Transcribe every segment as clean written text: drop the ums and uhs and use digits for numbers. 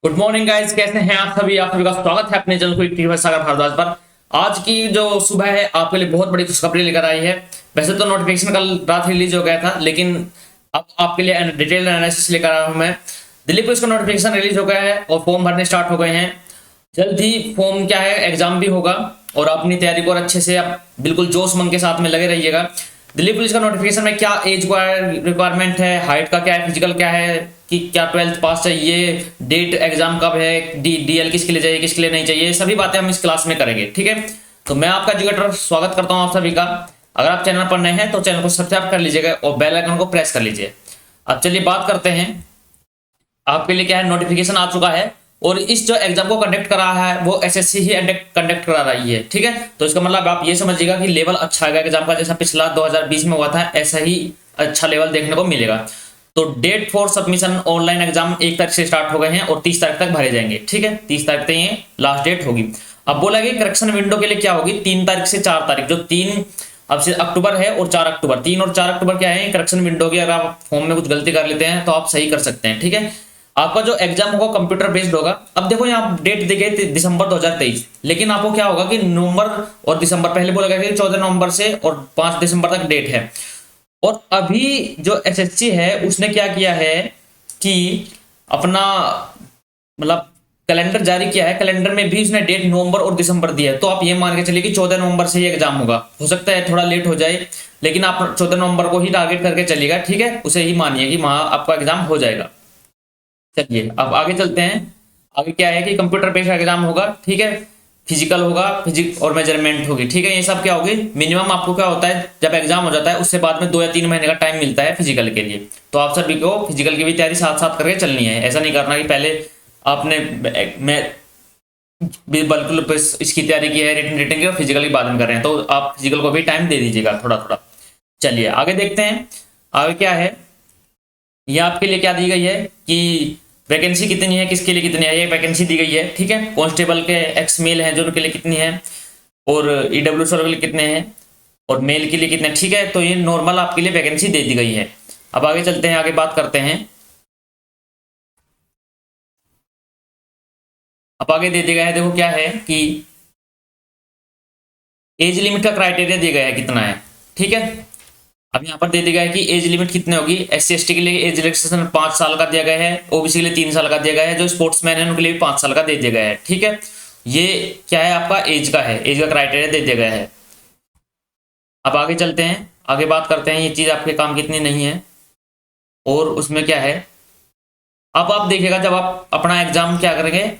Good morning guys, कैसे हैं आप सभी का स्वागत है अपने चैनल को सागर भारद्वाज पर। आज की जो सुबह है आपके लिए बहुत बड़ी खुशखबरी लेकर आई है। वैसे तो नोटिफिकेशन कल रात रिलीज हो गया था, लेकिन अब आपके लिए डिटेल एनालिसिस लेकर आया हूं मैं। दिल्ली पुलिस का नोटिफिकेशन रिलीज हो गया है और फॉर्म भरने स्टार्ट हो गए हैं। जल्द ही फॉर्म क्या है एग्जाम भी होगा और अपनी तैयारी को और अच्छे से आप बिल्कुल जोश मन के साथ में लगे रहिएगा। दिल्ली पुलिस का नोटिफिकेशन में क्या एज रिक्वायरमेंट है, हाइट का क्या है, फिजिकल क्या है, कि क्या 12th पास चाहिए, डेट एग्जाम कब है, डीएल किसके लिए चाहिए किसके लिए नहीं चाहिए, सभी बातें हम इस क्लास में करेंगे। ठीक है, तो मैं आपका एजुकेटर स्वागत करता हूं आप सभी का। अगर आप चैनल पर नए हैं तो चैनल को सब्सक्राइब कर लीजिएगा और बेल आइकन को प्रेस कर लीजिए। अब चलिए बात करते हैं आपके लिए क्या है। नोटिफिकेशन आ चुका है और इस जो एग्जाम को कंडक्ट करा है वो एसएससी ही कंडक्ट करा रही है। ठीक है, तो इसका मतलब आप ये समझिएगा कि लेवल अच्छा आएगा एग्जाम का, जैसा पिछला 2020 में हुआ था ऐसा ही अच्छा लेवल देखने को मिलेगा। तो date for submission online exam 1 तारीख से स्टार्ट हो गए हैं और 30 तारीख तक भरे जाएंगे। ठीक है, 30 तारीख तक ये लास्ट डेट होगी। अब बोला गया करेक्शन विंडो के लिए क्या होगी, 3 तारीख से 4 तारीख, जो 3 अब से अक्टूबर है और 4 अक्टूबर, 3 और 4 अक्टूबर क्या है करेक्शन विंडो की। अगर आप फॉर्म में कुछ गलती कर लेते हैं तो आप सही कर सकते हैं। ठीक है, आपका जो एग्जाम होगा कंप्यूटर बेस्ड होगा। अब देखो यहाँ डेट दी गई दिसंबर 2023, लेकिन आपको क्या होगा कि नवंबर और दिसंबर, पहले बोला गया कि 14 नवंबर से और 5 दिसंबर तक डेट है। और अभी जो एसएससी है उसने क्या किया है कि अपना मतलब कैलेंडर जारी किया है, कैलेंडर में भी उसने डेट नवंबर और दिसंबर दी है। तो आप ये मान के चलिए कि 14 नवंबर से ही एग्जाम होगा। हो सकता है थोड़ा लेट हो जाए, लेकिन आप 14 नवंबर को ही टारगेट करके चलिएगा। ठीक है, उसे ही मानिए कि वहां आपका एग्जाम हो जाएगा। चलिए अब आगे चलते हैं। आगे क्या है कि कंप्यूटर बेस्ड एग्जाम होगा। ठीक है, फिजिकल होगा, फिजिक्स और मेजरमेंट होगी। ठीक है, ये सब क्या होगी। मिनिमम आपको क्या होता है जब एग्जाम हो जाता है उससे बाद में 2 या 3 महीने का टाइम मिलता है फिजिकल के लिए। तो आप सभी को फिजिकल की भी तैयारी साथ साथ करके चलनी है। ऐसा नहीं करना कि पहले आपने मैं बिल्कुल इसकी तैयारी की है, रिटन की, और फिजिकल की बाद में कर रहे हैं, तो आप फिजिकल को भी टाइम दे दीजिएगा थोड़ा थोड़ा। चलिए आगे देखते हैं। आगे क्या है, ये आपके लिए क्या दी गई है कि वैकेंसी कितनी है, किसके लिए कितनी है, ये वैकेंसी दी गई है। ठीक है, कांस्टेबल के एक्स मेल हैं जो उनके लिए कितनी है, और ईडब्ल्यू के लिए कितने हैं, और मेल के लिए कितने। ठीक है, तो ये नॉर्मल आपके लिए वैकेंसी दे दी गई है। अब आगे चलते हैं, आगे बात करते हैं। अब आगे दे दिया गया है, देखो क्या है कि एज लिमिट का क्राइटेरिया दिया गया है कितना है। ठीक है, अब यहाँ पर दे दिया गया है कि एज लिमिट कितनी होगी। एससी एसटी के लिए एज रिलैक्सेशन 5 साल का दिया गया है, ओबीसी के लिए 3 साल का दिया गया है, जो स्पोर्ट्समैन है उनके लिए 5 साल का दे दिया गया है। ठीक है, ये क्या है आपका एज का है, एज का क्राइटेरिया दे दिया गया है। अब आगे चलते हैं, आगे बात करते हैं ये चीज आपके काम कितनी नहीं है और उसमें क्या है। अब आप देखिएगा जब आप अपना एग्जाम क्या करेंगे,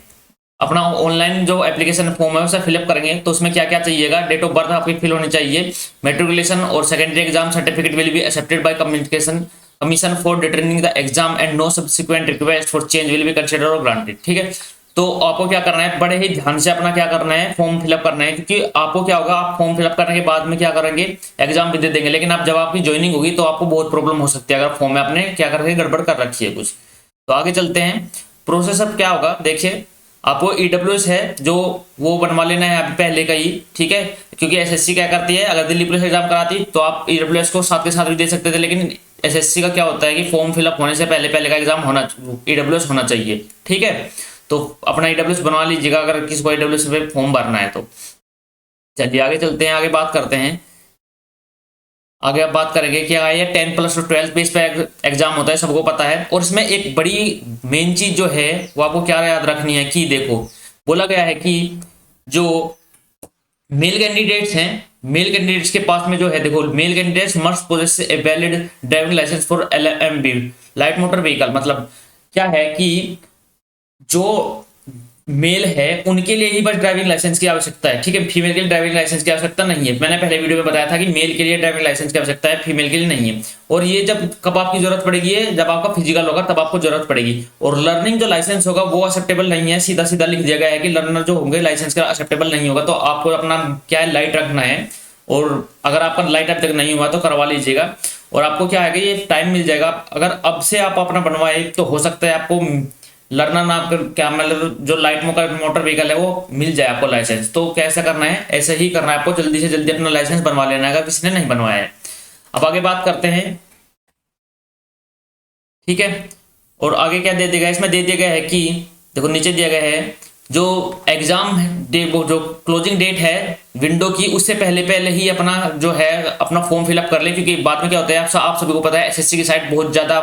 अपना ऑनलाइन जो एप्लीकेशन फॉर्म है उसे फिलअप करेंगे तो उसमें क्या क्या चाहिएगा। डेट ऑफ बर्थ आपकी फिल होनी चाहिए, मेट्रिकुलेशन और secondary exam certificate will be accepted by communication commission for determining the exam and no subsequent request for change will be considered और ग्रांटेड। ठीक है, तो आपको क्या करना है, बड़े ही ध्यान से अपना क्या करना है, फॉर्म फिलअप करना है। क्योंकि आपको क्या होगा, आप फॉर्म फिलअप करने के बाद में क्या करेंगे, एग्जाम भी दे देंगे, लेकिन आप जब आपकी ज्वाइनिंग होगी तो आपको बहुत प्रॉब्लम हो सकती है अगर फॉर्म में आपने क्या करके गड़बड़ कर रखी है कुछ। तो आगे चलते हैं, प्रोसेस अब क्या होगा देखिए। आपको ईडब्ल्यूएस है जो वो बनवा लेना है अभी पहले का ही। ठीक है, क्योंकि एसएससी क्या करती है, अगर दिल्ली पुलिस एग्जाम कराती तो आप ईडब्ल्यूएस को साथ के साथ भी दे सकते थे, लेकिन एसएससी का क्या होता है कि फॉर्म फिलअप होने से पहले पहले का एग्जाम होना, ईडब्ल्यूएस होना चाहिए। ठीक है, तो अपना ईडब्ल्यूएस बनवा लीजिएगा अगर किसी को ईडब्ल्यूएस पे फॉर्म भरना है तो। चलिए आगे चलते हैं, आगे बात करते हैं। आगे आप बात करेंगे कि ये 10 प्लस 12 बेस पे एग्जाम होता है, सबको पता है। और इसमें एक बड़ी मेन चीज जो है वो आपको क्या याद रखनी है कि देखो बोला गया है कि जो मेल कैंडिडेट्स हैं, मेल कैंडिडेट्स के पास में जो है, देखो male candidates must possess a valid driving licence for LMV light motor vehicle. मतलब क्या है कि जो मेल है उनके लिए ही बस ड्राइविंग लाइसेंस की आवश्यकता है। ठीक है, फीमेल के लिए ड्राइविंग लाइसेंस की आवश्यकता नहीं है। मैंने पहले वीडियो में बताया था कि मेल के लिए ड्राइविंग लाइसेंस की आवश्यकता है, फीमेल के लिए नहीं है। और ये जब कब आपकी जरूरत पड़ेगी है, जब आपका फिजिकल होगा तब आपको जरूरत पड़ेगी। और लर्निंग जो लाइसेंस होगा वो एक्सेप्टेबल नहीं है, सीधा सीधा लिख दिया गया है कि लर्नर जो होंगे लाइसेंस का एक्सेप्टेबल नहीं होगा। तो आपको अपना क्या है लाइट रखना है, और अगर आपका लाइट अब तक नहीं हुआ तो करवा लीजिएगा। और आपको क्या है कि ये टाइम मिल जाएगा, अगर अब से आप अपना बनवाए तो हो सकता है आपको लर्नर नाम का क्या मतलब जो लाइट मोटर व्हीकल है वो मिल जाए आपको लाइसेंस। तो कैसे करना है, ऐसे ही करना है आपको, जल्दी से जल्दी अपना लाइसेंस बनवा लेना है अगर किसी ने नहीं बनवाया है। अब आगे बात करते हैं। ठीक है, और आगे क्या दे दिया गया, इसमें दे दिया गया है कि देखो नीचे दिया गया है जो एग्जाम डे, वो जो क्लोजिंग डेट है विंडो की, उससे पहले पहले ही अपना जो है अपना फॉर्म फिलअप कर ले, क्योंकि बाद में क्या होता है आप सभी को पता है एसएससी की साइट बहुत ज़्यादा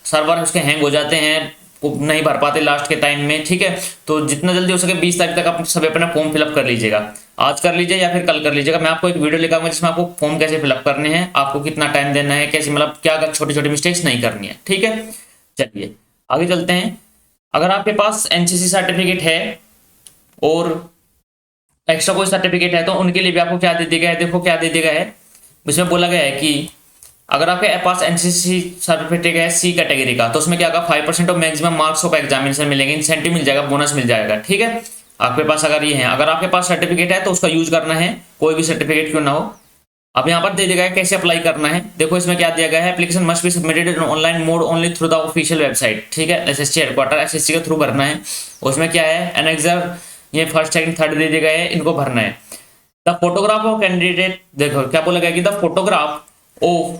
सर्वर उसके हैंग हो जाते हैं, वो नहीं भर पाते लास्ट के टाइम में। ठीक है, तो जितना जल्दी हो सके 20 तारीख तक आप सभी अपना फॉर्म फिलअप कर लीजिएगा। आज कर लीजिए या फिर कल कर लीजिएगा। मैं आपको एक वीडियो लेकर आऊंगा जिसमें आपको फॉर्म कैसे फिलअप करने हैं, आपको कितना टाइम देना है, कैसे मतलब क्या छोटी छोटी मिस्टेक्स नहीं करनी है। ठीक है, चलिए आगे चलते हैं। अगर आपके पास एनसीसी सर्टिफिकेट है और एक्स्ट्रा कोई सर्टिफिकेट है तो उनके लिए भी आपको क्या दे दिया गया है, देखो क्या दे दिया गया है। इसमें बोला गया है कि अगर आपके पास एनसीसी सर्टिफिकेट है सी कैटेगरी का, तो उसमें क्या होगा 5% of maximum marks of examination मिलेंगे, इंसेंटिव मिल जाएगा, बोनस मिल जाएगा। ठीक है, आपके पास अगर ये है, अगर आपके पास सर्टिफिकेट है तो उसका यूज करना है, कोई भी सर्टिफिकेट क्यों ना हो। अब यहाँ पर दे दिया गया है कैसे अप्लाई करना है। देखो इसमें क्या दिया गया है, application must be submitted in online mode only through the official website. ठीक है, एसएससी हेडक्वार्टर एसएससी के थ्रू भरना है। उसमें क्या है एनेक्सर, ये फर्स्ट सेकंड थर्ड दे दिए गए हैं, इनको भरना है। द फोटोग्राफ ऑफ कैंडिडेट, देखो क्या बोला गया कि the photograph of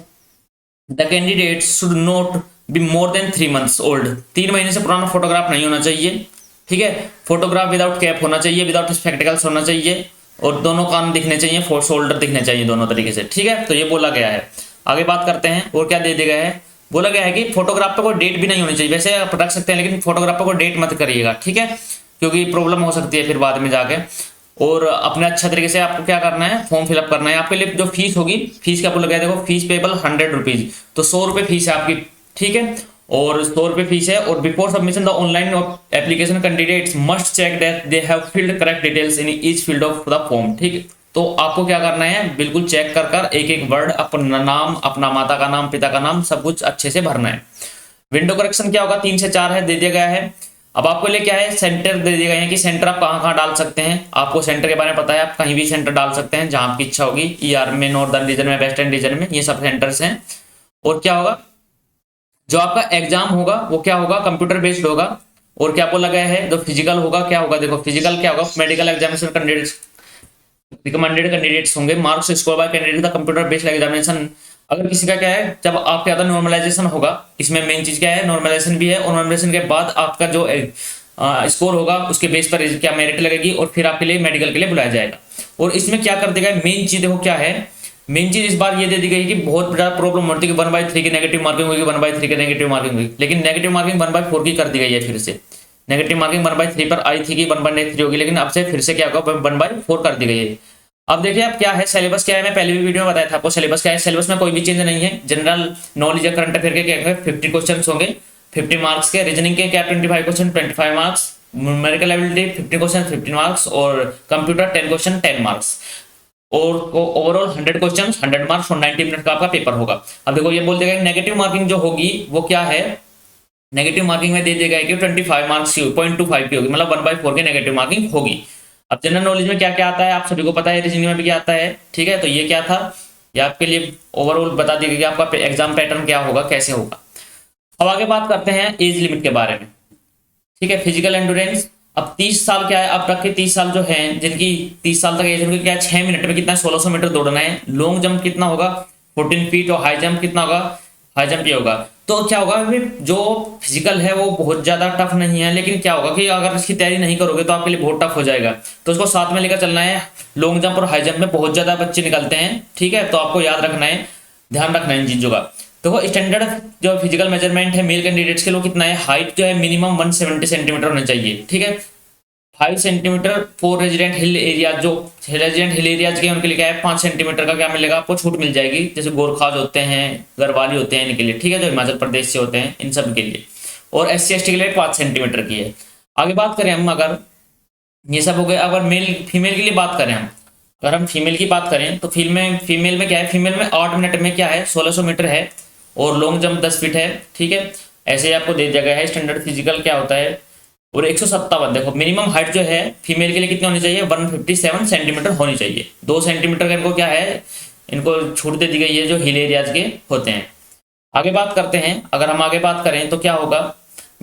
the candidate should not be more than 3 months old. 3 महीने से पुराना फोटोग्राफ नहीं होना चाहिए। ठीक है, फोटोग्राफ विदाउट कैप होना चाहिए, विदाउट स्पेक्टिकल्स होना चाहिए, और दोनों कान दिखने चाहिए, शोल्डर दिखने चाहिए दोनों तरीके से। ठीक है, तो ये बोला गया है। आगे बात करते हैं और क्या दे दिया गया है। बोला गया है कि फोटोग्राफ पे कोई डेट भी नहीं होनी चाहिए, वैसे आप रख सकते हैं लेकिन फोटोग्राफ पे कोई डेट मत करिएगा। ठीक है, क्योंकि प्रॉब्लम हो सकती है फिर बाद में जाके। और अपने अच्छा तरीके से आपको क्या करना है, फॉर्म फिलअप करना है। आपके लिए जो फीस होगी, फीस क्या बोला गया है, देखो फीस पेबल 100 रुपीज, तो 100 रुपये फीस है आपकी। ठीक है, और 100 रुपये फीस है। और before submission the online application candidates must check that they have filled correct details in each field of the form. ठीक है, तो आपको क्या करना है, बिल्कुल चेक कर कर एक एक वर्ड, अपना नाम, अपना माता का नाम, पिता का नाम, सब कुछ अच्छे से भरना है। विंडो करेक्शन क्या होगा, 3 से 4 है, दे दिया गया है। अब आपको लिए क्या है, सेंटर दे दिए गए हैं कि सेंटर आप कहाँ कहाँ डाल सकते हैं। आपको सेंटर के बारे में पता है, आप कहीं भी सेंटर डाल सकते हैं जहां आपकी इच्छा होगी, ईआर में, नॉर्दर्न रीजन में, वेस्टर्न रीजन में, ये सब सेंटर्स हैं। और क्या होगा, जो आपका एग्जाम होगा वो क्या होगा, कंप्यूटर बेस्ड होगा। और क्या बोला गया है, जो फिजिकल होगा क्या होगा, देखो फिजिकल क्या होगा, medical examination candidates, recommended candidates होंगे, marks score by candidate the computer based examination. अगर किसी का क्या है, जब आपके ज्यादा नॉर्मलाइजेशन होगा, इसमें मेन चीज क्या है, नॉर्मलाइजेशन भी है, और नॉर्मलाइजेशन के बाद आपका जो स्कोर होगा उसके बेस पर क्या मेरिट लगेगी, और फिर आपके लिए मेडिकल के लिए बुलाया जाएगा। और इसमें क्या कर देगा, मेन चीज देखो क्या है, मेन चीज इस बार ये दे दी गई कि बहुत ज्यादा प्रॉब्लम होती है कि 1/3 की नेगेटिव मार्किंग होगी, 1/3 की नेगेटिव मार्किंग होगी, लेकिन नेगेटिव मार्किंग 1/4 की कर दी गई है। फिर से नेगेटिव मार्किंग 1/3 पर आई थी कि 1/3 होगी, लेकिन अब से फिर से क्या होगा, 1/4 कर दी गई है। अब देखिए अब क्या है, सिलेबस क्या है, मैं पहले भी वीडियो में बताया था आपको सिलेबस क्या है। सिलेबस में कोई भी चेंज नहीं है। जनरल नॉलेज या करंट अफेयर के क्या है, 50 क्वेश्चन होंगे 50 मार्क्स के। रीजनिंग के क्या 25 question 25 marks, numerical ability 50 question 15 marks, और कंप्यूटर 10 क्वेश्चन 10 मार्क्स, और ओवरऑल 100 क्वेश्चन 100 मार्क्स, और 90 मिनट का आपका पेपर होगा। अब देखो ये बोल देगा नेगेटिव मार्किंग जो होगी वो क्या है, नेगेटिव मार्किंग में दे देगा कि 25 मार्क्स की 0.25 की होगी, मतलब 1/4 की नेगेटिव मार्किंग होगी। अब जनरल नॉलेज में क्या क्या आता है आप सभी को पता है, रीजनिंग में भी क्या आता है। ठीक है, तो ये क्या था, ये आपके लिए ओवरऑल बता दिया कि आपका एग्जाम पैटर्न क्या होगा, कैसे होगा। अब आगे बात करते हैं एज लिमिट के बारे में। ठीक है, फिजिकल एंड्योरेंस, अब 30 साल क्या है, अब तक के 30 साल जो हैं, जिनकी 30 साल तक एज, उनकी क्या 6 मिनट में कितना 1600 मीटर दौड़ना है। लॉन्ग जंप कितना होगा 14 फीट, और हाई जंप कितना होगा, हाई जंप ये होगा। तो क्या होगा, जो फिजिकल है वो बहुत ज्यादा टफ नहीं है, लेकिन क्या होगा कि अगर इसकी तैयारी नहीं करोगे तो आपके लिए बहुत टफ हो जाएगा, तो उसको साथ में लेकर चलना है। लॉन्ग जंप और हाई जंप में बहुत ज्यादा बच्चे निकलते हैं। ठीक है, तो आपको याद रखना है, ध्यान रखना है इन चीजों का। देखो स्टैंडर्ड जो फिजिकल मेजरमेंट है मेल कैंडिडेट्स के लिए कितना है, हाइट जो है मिनिमम 170 सेंटीमीटर होना चाहिए। ठीक है, 5 centimetre for resident hill area, जो रेजिडेंट हिल एरियाज के उनके लिए क्या है 5 सेंटीमीटर का क्या मिलेगा, आपको छूट मिल जाएगी। जैसे गोरखाज होते हैं, गढ़वाली होते हैं, इनके लिए। ठीक है, जो हिमाचल प्रदेश से होते हैं, इन सब के लिए। और SC ST के लिए 5 सेंटीमीटर की है। आगे बात करें हम, अगर ये सब हो गए, अगर मेल फीमेल के लिए बात करें हम, अगर हम फीमेल की बात करें तो फीमेल में क्या है, फीमेल में 8 मिनट में क्या है 1600 मीटर है, और लॉन्ग जंप 10 फीट है। ठीक है, ऐसे आपको दे दिया गया है। स्टैंडर्ड फिजिकल क्या होता है, और 157, देखो मिनिमम हाइट जो है फीमेल के लिए कितनी होनी चाहिए, 157 सेंटीमीटर होनी चाहिए। 2 सेंटीमीटर का इनको क्या है, इनको छूट दे दी गई है जो हिल एरियाज के होते हैं। आगे बात करते हैं, अगर हम आगे बात करें तो क्या होगा,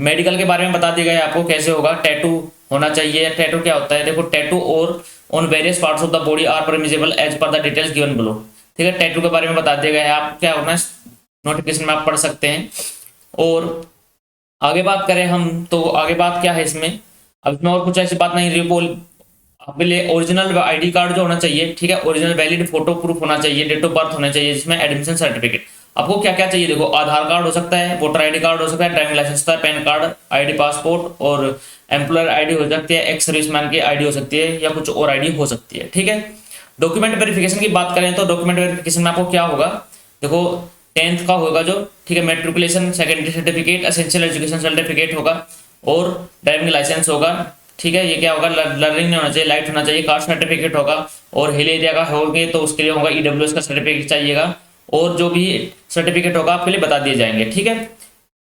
मेडिकल के बारे में बता दिया गया है आपको कैसे होगा। टैटू होना चाहिए। टैटू क्या होता है, देखो टैटू और on various parts of the body are permissible as per the details given below. ठीक है, टैटू के बारे में बता दिया गया है, आप क्या होना नोटिफिकेशन में आप पढ़ सकते हैं। और आगे बात करें हम तो आगे बात क्या है इसमें, अब इसमें और कुछ ऐसी बात नहीं रिपोल आपके लिए ओरिजिनल आईडी कार्ड जो होना चाहिए, ठीक है, ओरिजिनल वैलिड फोटो प्रूफ होना चाहिए, डेट ऑफ बर्थ होना चाहिए, जिसमें एडमिशन सर्टिफिकेट। आपको क्या क्या चाहिए देखो, आधार कार्ड हो सकता है, वोटर आईडी कार्ड हो सकता है, ड्राइविंग लाइसेंस होता है, पैन कार्ड, आईडी पासपोर्ट, और एम्प्लॉयर आईडी हो सकती है, एक्स सर्विसमैन की आईडी हो सकती है, या कुछ और आईडी हो सकती है, ठीक है। डॉक्यूमेंट वेरिफिकेशन की बात करें तो डॉक्यूमेंट वेरिफिकेशन में आपको क्या होगा देखो, 10th का होगा जो, ठीक है, matriculation secondary certificate, essential education certificate होगा, और ड्राइविंग लाइसेंस होगा, ठीक है। ये क्या होगा, लर्निंग नहीं होना चाहिए, लाइट होना चाहिए, कास्ट सर्टिफिकेट होगा, और हिल एरिया का होंगे तो उसके लिए होगा ईडब्ल्यूएस का सर्टिफिकेट चाहिएगा, और जो भी सर्टिफिकेट होगा आपके लिए बता दिए जाएंगे, ठीक है।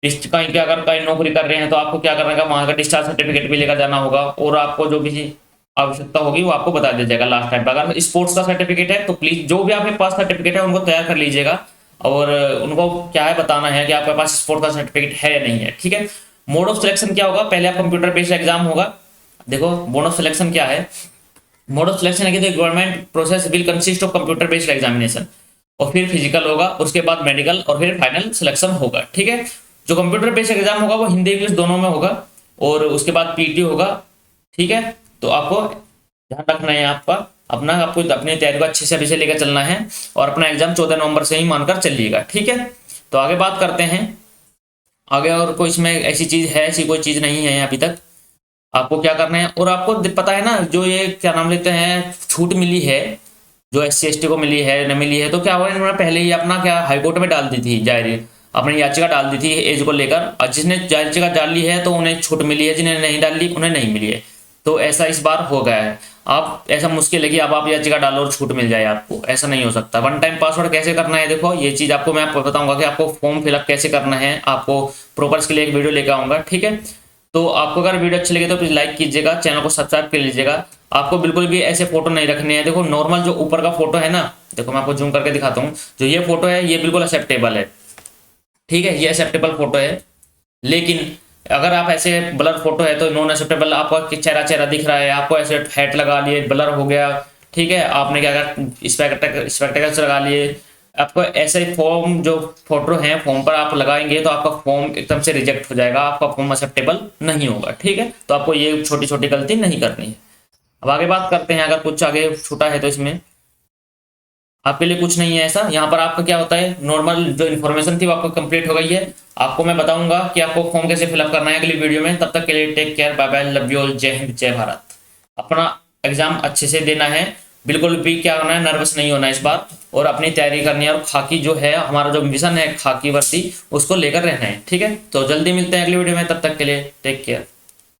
कहीं पे अगर कहीं नौकरी कर रहे हैं तो आपको क्या करना है, वहां का डिस्चार्ज सर्टिफिकेट भी लेकर जाना होगा, और आपको जो भी आवश्यकता होगी वो आपको बता दिया जाएगा लास्ट टाइम पे। अगर स्पोर्ट्स का सर्टिफिकेट है तो प्लीज जो भी आपके पास सर्टिफिकेट है उनको तैयार कर लीजिएगा, और उनको क्या है बताना है कि आपके पास स्पोर्ट्स का सर्टिफिकेट है या नहीं है, ठीक है। मोड ऑफ सिलेक्शन क्या होगा, पहले आप कंप्यूटर बेस्ड एग्जाम होगा। देखो मोड ऑफ सिलेक्शन क्या है, मोड ऑफ सिलेक्शन है कि government process will consist of computer based examination, और फिर फिजिकल होगा, उसके बाद मेडिकल, और फिर फाइनल सिलेक्शन होगा, ठीक है। जो कंप्यूटर बेस्ड एग्जाम होगा वो हिंदी इंग्लिश दोनों में होगा, और उसके बाद पीटी होगा, ठीक है। तो आपको ध्यान रखना है आपका अपना, आपको अपनी तैयारी को अच्छे से अभी से लेकर चलना है, और अपना एग्जाम 14 नवंबर से ही मानकर चलिएगा, ठीक है। तो आगे बात करते हैं, आगे और कोई इसमें ऐसी चीज है, ऐसी कोई चीज नहीं है अभी तक। आपको क्या करना है, और आपको पता है ना जो ये क्या नाम लेते हैं छूट मिली है, जो SC ST को मिली है न मिली है, तो क्या हुआ इन्होंने पहले ही अपना क्या हाईकोर्ट में डाल दी थी, जाहिर अपनी याचिका डाल दी थी एज को लेकर, और जिसने याचिका डाल ली है तो उन्हें छूट मिली है, जिन्हें नहीं डाल ली उन्हें नहीं मिली है। तो ऐसा इस बार हो गया है, आप ऐसा मुश्किल है कि अब आप याचिका डालो और छूट मिल जाए आपको, ऐसा नहीं हो सकता। वन टाइम पासवर्ड कैसे करना है, देखो ये चीज आपको मैं आपको बताऊंगा कि आपको फॉर्म फिलअप कैसे करना है, आपको प्रॉपर इसके लिए एक वीडियो लेकर आऊंगा, ठीक है। तो आपको अगर वीडियो अच्छी लगे तो प्लीज लाइक कीजिएगा, चैनल को सब्सक्राइब कर लीजिएगा। आपको बिल्कुल भी ऐसे फोटो नहीं रखने हैं, देखो नॉर्मल जो ऊपर का फोटो है ना, देखो मैं आपको जूम करके दिखाता हूँ, जो ये फोटो है ये बिल्कुल एक्सेप्टेबल है, ठीक है, ये एक्सेप्टेबल फोटो है। लेकिन अगर आप ऐसे ब्लर फोटो है तो नॉन एक्सेप्टेबल, आपका चेहरा चेहरा दिख रहा है, आपको ऐसे हैट लगा लिए ब्लर हो गया, ठीक है, आपने क्या कहा स्पेक्टेकल्स लगा लिए, आपको ऐसे फॉर्म जो फोटो है फॉर्म पर आप लगाएंगे तो आपका फॉर्म एकदम से रिजेक्ट हो जाएगा, आपका फॉर्म एक्सेप्टेबल नहीं होगा, ठीक है। तो आपको ये छोटी छोटी गलती नहीं करनी है। अब आगे बात करते हैं, अगर कुछ आगे छूटा है तो इसमें आपके लिए कुछ नहीं है ऐसा। यहाँ पर आपका क्या होता है, नॉर्मल जो इन्फॉर्मेशन थी वो आपको कंप्लीट हो गई है। आपको मैं बताऊंगा कि आपको फॉर्म कैसे फिलअप करना है अगली वीडियो में। तब तक के लिए take care, bye bye, love you all, जय हिंद जय भारत। अपना एग्जाम अच्छे से देना है, बिल्कुल भी क्या होना है, नर्वस नहीं होना है इस बार, और अपनी तैयारी करनी है, और खाकी जो है हमारा जो मिशन है खाकी वर्दी उसको लेकर रहना है, ठीक है। तो जल्दी मिलते हैं अगली वीडियो में, तब तक के लिए टेक केयर।